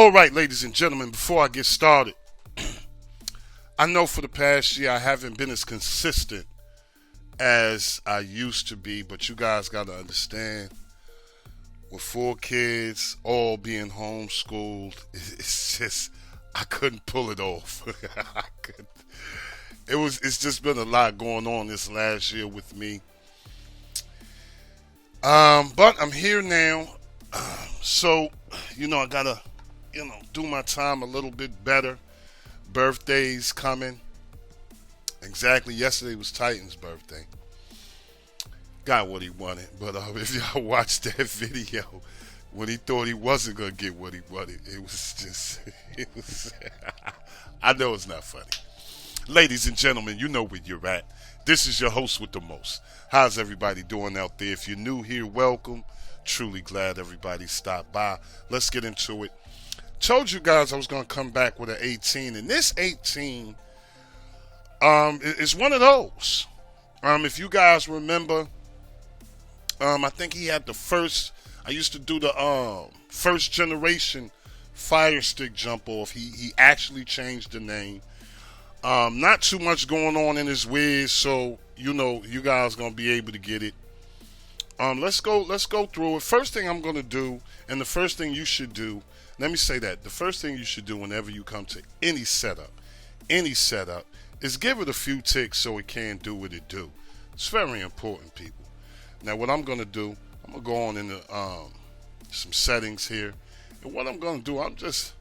All right, ladies and gentlemen, before I get started, I know for the past year I haven't been as consistent as I used to be, but you guys got to understand, with 4 kids, all being homeschooled, it's just, I couldn't pull it off. I couldn't. It's just been a lot going on this last year with me. But I'm here now. So, I gotta, do my time a little bit better. Birthdays coming. Exactly. Yesterday was Titan's birthday. Got what he wanted. But if y'all watched that video, when he thought he wasn't gonna get what he wanted, it was just, it was. I know it's not funny. Ladies and gentlemen, you know where you're at. This is your host with the most. How's everybody doing out there? If you're new here, welcome. Truly glad everybody stopped by. Let's get into it. Told you guys I was going to come back with an 18, and this 18 is one of those. If you guys remember, I think he had the first, I used to do the first generation Fire Stick jump off. He actually changed the name. Not too much going on in his whiz, so you guys gonna be able to get it. Let's go through it. First thing I'm gonna do, and the first thing you should do, let me say that the first thing you should do whenever you come to any setup, is give it a few ticks so it can do what it do. It's very important, people. Now, what I'm gonna do, I'm gonna go on into some settings here, and what I'm gonna do, I'm just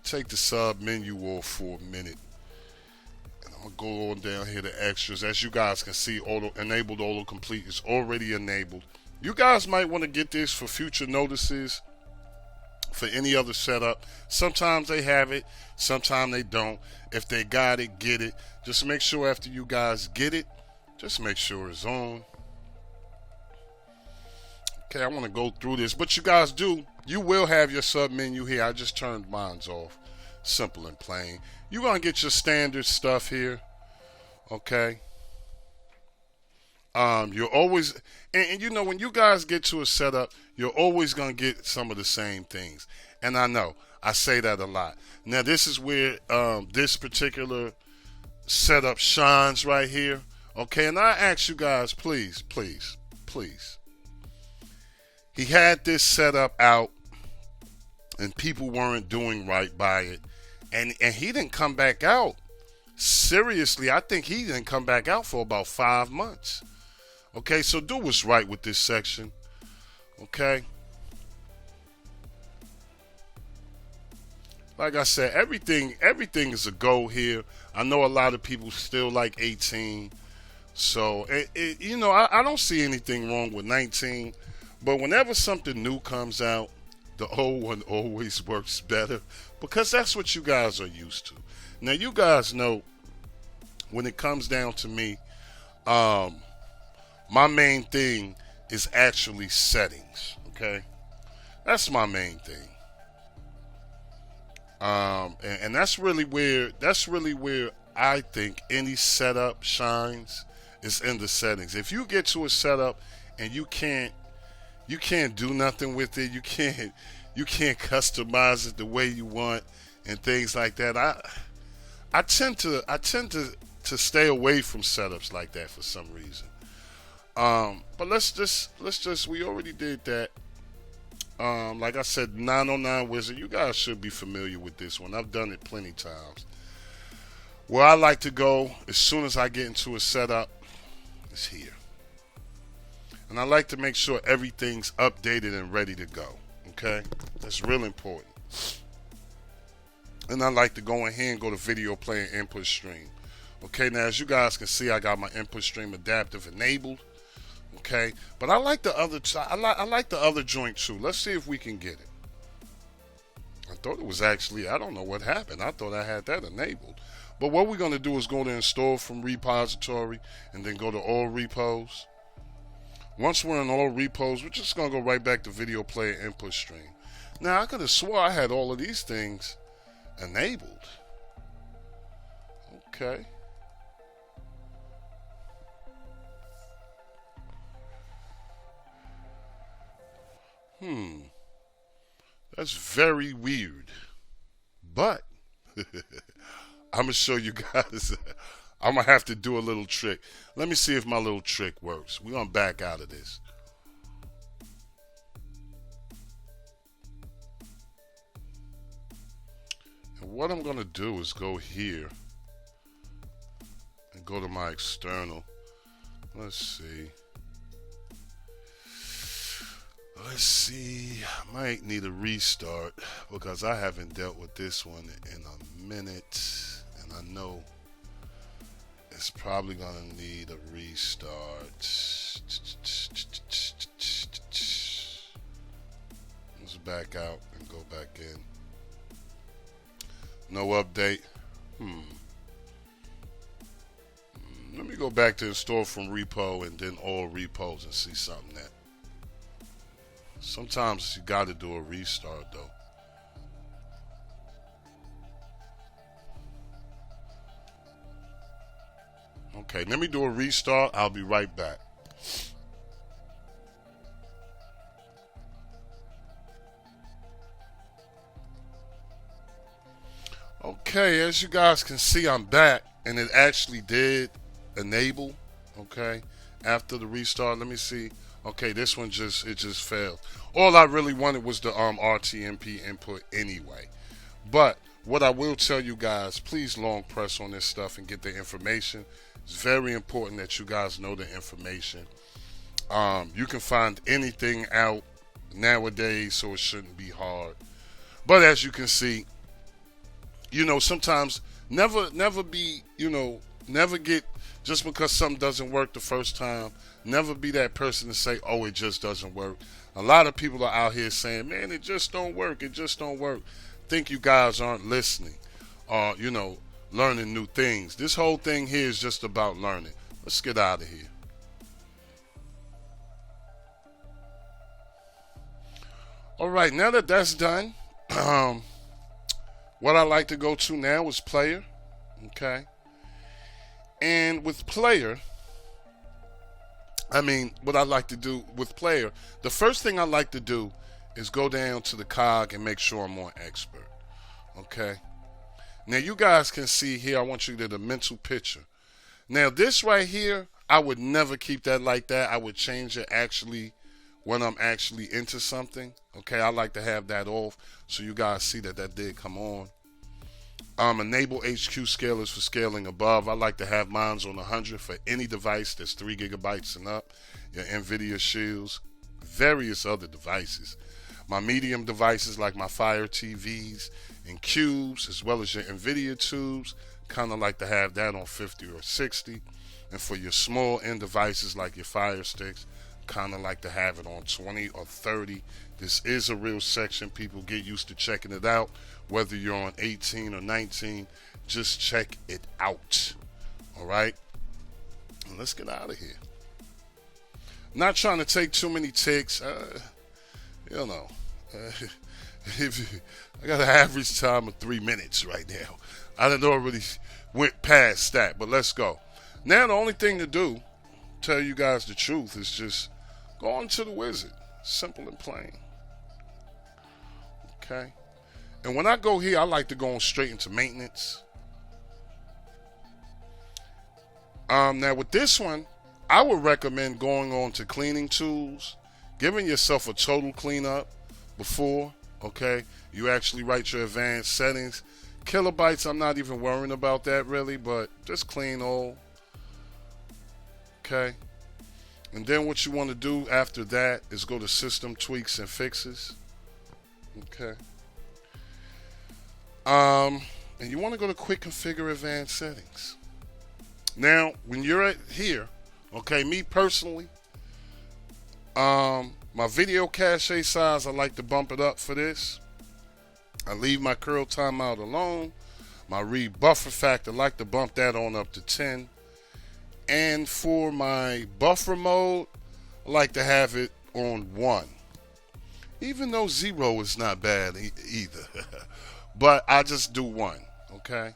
take the sub menu off for a minute. I'm gonna go on down here to extras. As you guys can see, enabled autocomplete is already enabled. You guys might want to get this for future notices for any other setup. Sometimes they have it, sometimes they don't. If they got it, get it. Just make sure after you guys get it, just make sure it's on. Okay, I want to go through this, but you will have your sub menu here. I just turned mine off. Simple and plain. You're going to get your standard stuff here. Okay. You're always, and when you guys get to a setup, you're always going to get some of the same things. And I know, I say that a lot. Now, this is where this particular setup shines right here. Okay, and I ask you guys, please. He had this setup out, and people weren't doing right by it. And he didn't come back out. Seriously, I think he didn't come back out for about 5 months. Okay, so do what's right with this section. Okay. Like I said, everything is a go here. I know a lot of people still like 18. So, I don't see anything wrong with 19. But whenever something new comes out, the old one always works better because that's what you guys are used to. Now, you guys know when it comes down to me, my main thing is actually settings. Okay, that's my main thing, and that's really where I think any setup shines is in the settings. If you get to a setup and you can't do nothing with it. You can't customize it the way you want and things like that. I tend to stay away from setups like that for some reason. But let's just we already did that. Like I said, 909 Wizard. You guys should be familiar with this one. I've done it plenty times. Where I like to go as soon as I get into a setup is here. And I like to make sure everything's updated and ready to go. Okay? That's real important. And I like to go in here and go to video player input stream. Okay, now as you guys can see, I got my input stream adaptive enabled. Okay, but I like the other I like the other joint too. Let's see if we can get it. I thought it was actually, I don't know what happened. I thought I had that enabled. But what we're going to do is go to install from repository and then go to all repos. Once we're in all repos, we're just going to go right back to video player input stream. Now, I could have swore I had all of these things enabled. Okay. That's very weird. But I'm going to show you guys. I'm going to have to do a little trick. Let me see if my little trick works. We're going to back out of this. And what I'm going to do is go here and go to my external. Let's see. I might need a restart because I haven't dealt with this one in a minute, and I know it's probably gonna need a restart. Let's back out and go back in. No update. Let me go back to install from repo and then all repos and see something that. Sometimes you got to do a restart though. Okay, let me do a restart. I'll be right back. Okay, as you guys can see, I'm back, and it actually did enable. Okay, after the restart, let me see. Okay, this one just failed. All I really wanted was the RTMP input anyway. But what I will tell you guys, please long press on this stuff and get the information. It's very important that you guys know the information. You can find anything out nowadays, so it shouldn't be hard. But as you can see, sometimes never be, never get, just because something doesn't work the first time, never be that person to say, oh, it just doesn't work. A lot of people are out here saying, man, it just don't work. It just don't work. Think you guys aren't listening or, learning new things. This whole thing here is just about learning. Let's get out of here. All right, now that that's done, what I like to go to now is player. Okay. And with player, what I like to do with player, the first thing I like to do is go down to the cog and make sure I'm on expert. Okay. Now you guys can see here, I want you to get a mental picture. Now this right here, I would never keep that like that. I would change it actually when I'm actually into something. Okay, I like to have that off so you guys see that did come on. Enable HQ scalers for scaling above. I like to have mine on 100 for any device that's 3 gigabytes and up. Your NVIDIA Shields, various other devices. My medium devices like my Fire TVs and cubes, as well as your NVIDIA tubes, kind of like to have that on 50 or 60. And for your small end devices like your Fire Sticks, kind of like to have it on 20 or 30. This is a real section. People get used to checking it out. Whether you're on 18 or 19, just check it out. All right? And let's get out of here. Not trying to take too many takes. I got an average time of 3 minutes right now. I didn't already went past that, but let's go. Now the only thing to do, tell you guys the truth, is just go on to the wizard. Simple and plain. Okay? And when I go here, I like to go on straight into maintenance. Now with this one, I would recommend going on to cleaning tools, giving yourself a total cleanup before, okay, you actually write your advanced settings. Kilobytes, I'm not even worrying about that really, but just clean all. Okay. And then what you want to do after that is go to system tweaks and fixes. Okay. And you want to go to quick configure advanced settings. Now, when you're at here, okay, me personally, my video cache size, I like to bump it up for this. I leave my curl timeout alone. My read buffer factor, I like to bump that on up to 10. And for my buffer mode, I like to have it on 1. Even though 0 is not bad either. But I just do 1, okay?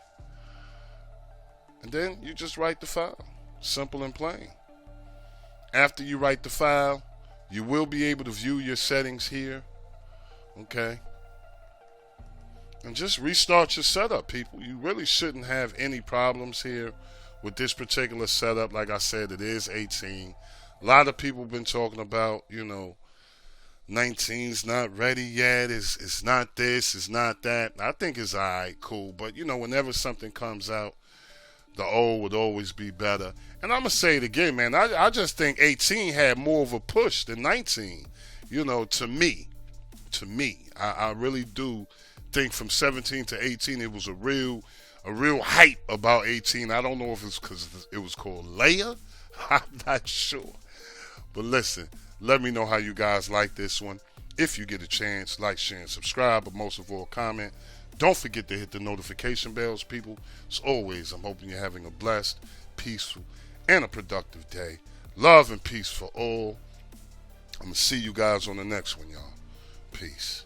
And then you just write the file. Simple and plain. After you write the file, you will be able to view your settings here, okay? and just restart your setup, people. You really shouldn't have any problems here with this particular setup. Like I said, it is 18. A lot of people been talking about, 19's not ready yet. It's not this, it's not that. I think it's alright, cool. But whenever something comes out, the old would always be better. And I'm gonna say it again, man. I just think 18 had more of a push than 19. To me, I really do think from 17 to 18 it was a real hype about 18. I don't know if it's because it was called Leia. I'm not sure. But listen, let me know how you guys like this one. If you get a chance, like, share, and subscribe. But most of all, comment. Don't forget to hit the notification bells, people. As always, I'm hoping you're having a blessed, peaceful, and a productive day. Love and peace for all. I'm going to see you guys on the next one, y'all. Peace.